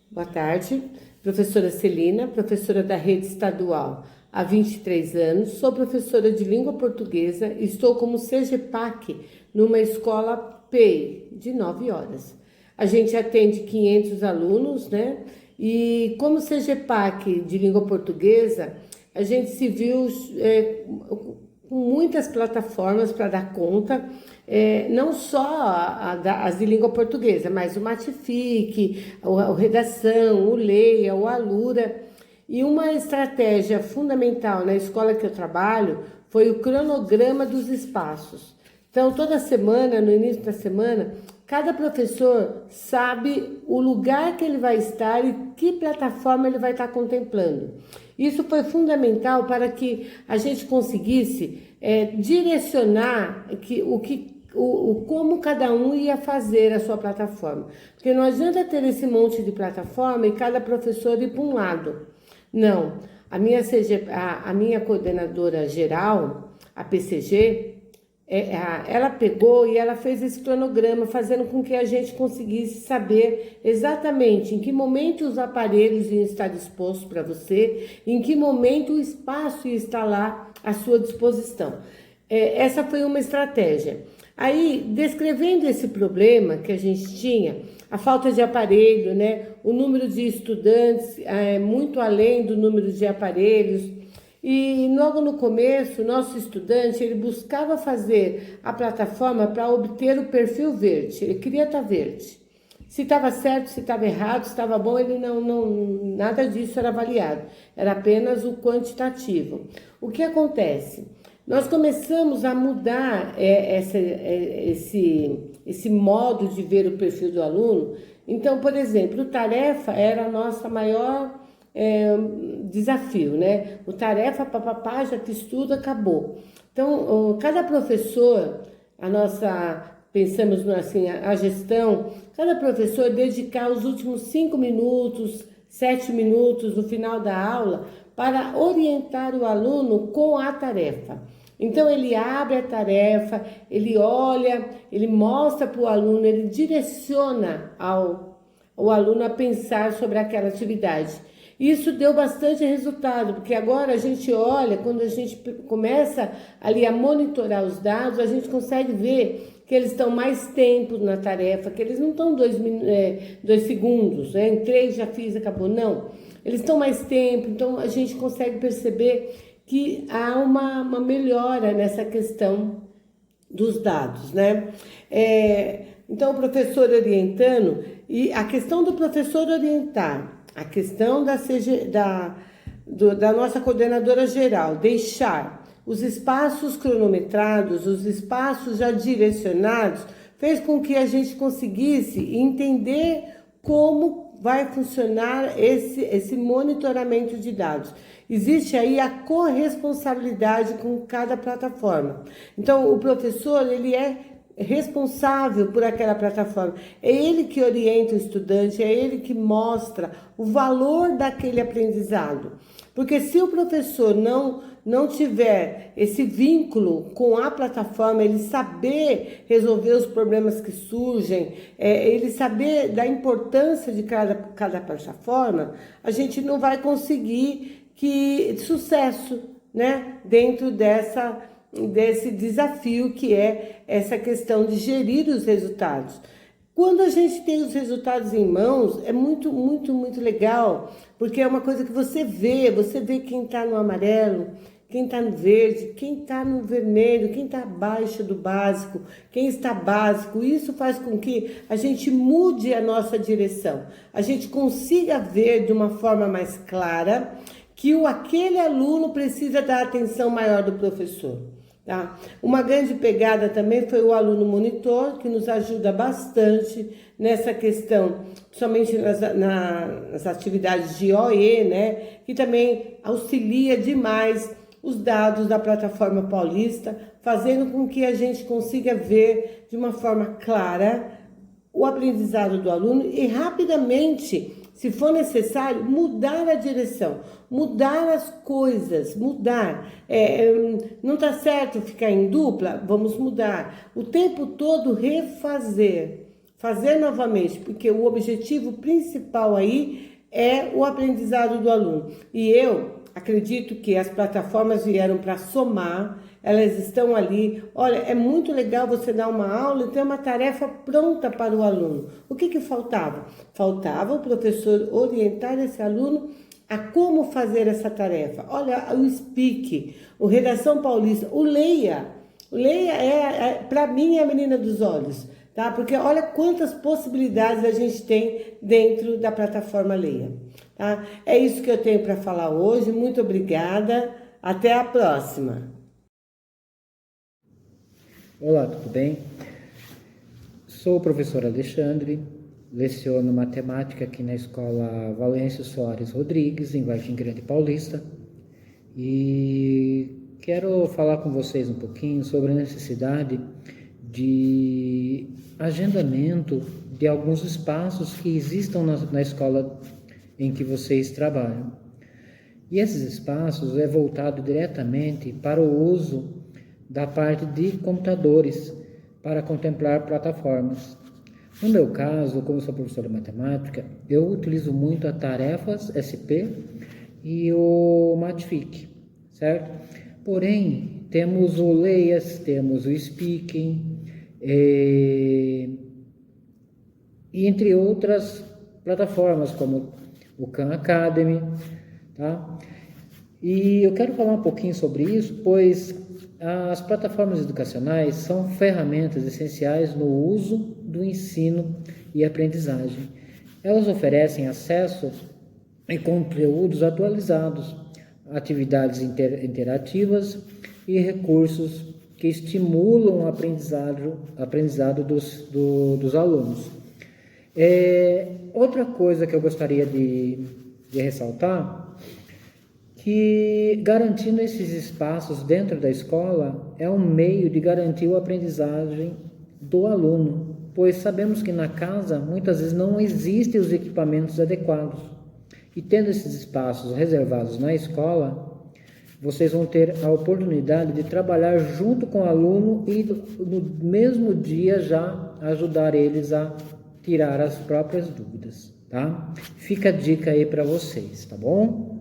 Boa tarde, professora Celina, professora da rede estadual há 23 anos, sou professora de língua portuguesa e estou como CGPAC numa escola PEI de 9 horas. A gente atende 500 alunos, né? E como CGPAC de língua portuguesa, a gente se viu com muitas plataformas para dar conta, não só as de língua portuguesa, mas o Matific, o Redação, o Leia, o Alura. E uma estratégia fundamental na escola que eu trabalho foi o cronograma dos espaços. Então, toda semana, no início da semana, cada professor sabe o lugar que ele vai estar e que plataforma ele vai estar contemplando. Isso foi fundamental para que a gente conseguisse direcionar como cada um ia fazer a sua plataforma. Porque não adianta ter esse monte de plataforma e cada professor ir para um lado. Não, a minha coordenadora geral, a PCG, ela pegou e ela fez esse cronograma, fazendo com que a gente conseguisse saber exatamente em que momento os aparelhos iam estar dispostos para você, em que momento o espaço ia estar lá à sua disposição. Essa foi uma estratégia. Aí, descrevendo esse problema que a gente tinha, a falta de aparelho, né? O número de estudantes muito além do número de aparelhos. E logo no começo, o nosso estudante, ele buscava fazer a plataforma para obter o perfil verde. Ele queria estar verde. Se estava certo, se estava errado, se estava bom, ele nada disso era avaliado. Era apenas o quantitativo. O que acontece? Nós começamos a mudar esse modo de ver o perfil do aluno. Então, por exemplo, o tarefa era a nossa maior desafio, né? O tarefa, papapá, já te estuda, acabou. Então, cada professor, pensamos assim, a gestão, cada professor dedicar os últimos 5 minutos, 7 minutos no final da aula para orientar o aluno com a tarefa. Então, ele abre a tarefa, ele olha, ele mostra para o aluno, ele direciona o aluno a pensar sobre aquela atividade. Isso deu bastante resultado, porque agora a gente olha, quando a gente começa ali a monitorar os dados, a gente consegue ver que eles estão mais tempo na tarefa, que eles não estão 2 segundos, né? Em 3 já fiz, acabou. Não, eles estão mais tempo, então a gente consegue perceber que há uma melhora nessa questão dos dados, né? Então, o professor orientando, e a questão do professor orientar, a questão da nossa coordenadora geral, deixar os espaços cronometrados, os espaços já direcionados, fez com que a gente conseguisse entender como vai funcionar esse monitoramento de dados. Existe aí a corresponsabilidade com cada plataforma. Então, o professor, ele é responsável por aquela plataforma. É ele que orienta o estudante, é ele que mostra o valor daquele aprendizado. Porque se o professor não tiver esse vínculo com a plataforma, ele saber resolver os problemas que surgem, ele saber da importância de cada plataforma, a gente não vai conseguir sucesso, né, dentro desse desafio que é essa questão de gerir os resultados. Quando a gente tem os resultados em mãos, é muito, muito, muito legal, porque é uma coisa que você vê quem está no amarelo, quem está no verde, quem está no vermelho, quem está abaixo do básico, quem está básico. Isso faz com que a gente mude a nossa direção, a gente consiga ver de uma forma mais clara que aquele aluno precisa da atenção maior do professor. Tá? Uma grande pegada também foi o aluno monitor, que nos ajuda bastante nessa questão, somente nas atividades de OE, né? Que também auxilia demais os dados da plataforma paulista, fazendo com que a gente consiga ver de uma forma clara o aprendizado do aluno e rapidamente, se for necessário, mudar a direção, mudar as coisas, mudar. Não está certo ficar em dupla? Vamos mudar. O tempo todo refazer. fazer novamente, porque o objetivo principal aí é o aprendizado do aluno. E eu acredito que as plataformas vieram para somar, elas estão ali. Olha, é muito legal você dar uma aula e ter uma tarefa pronta para o aluno. O que faltava? Faltava o professor orientar esse aluno a como fazer essa tarefa. Olha, o Speak, o Redação Paulista, o Leia. O Leia para mim, é a menina dos olhos, tá? Porque olha quantas possibilidades a gente tem dentro da plataforma Leia, tá? É isso que eu tenho para falar hoje. Muito obrigada. Até a próxima. Olá, tudo bem? Sou o professor Alexandre, leciono matemática aqui na escola Valêncio Soares Rodrigues, em Vargem Grande Paulista, e quero falar com vocês um pouquinho sobre a necessidade de agendamento de alguns espaços que existam na escola em que vocês trabalham. E esses espaços é voltado diretamente para o uso da parte de computadores para contemplar plataformas. No meu caso, como sou professor de matemática, eu utilizo muito a Tarefas SP e o Matfic, certo? Porém, temos o Leias, temos o Speaking, e entre outras plataformas como o Khan Academy, tá? E eu quero falar um pouquinho sobre isso, pois as plataformas educacionais são ferramentas essenciais no uso do ensino e aprendizagem. Elas oferecem acesso a conteúdos atualizados, atividades interativas e recursos que estimulam o aprendizado dos alunos. Outra coisa que eu gostaria de ressaltar, que garantindo esses espaços dentro da escola é um meio de garantir a aprendizagem do aluno, pois sabemos que na casa muitas vezes não existem os equipamentos adequados. E tendo esses espaços reservados na escola, vocês vão ter a oportunidade de trabalhar junto com o aluno e no mesmo dia já ajudar eles a tirar as próprias dúvidas, tá? Fica a dica aí para vocês, tá bom?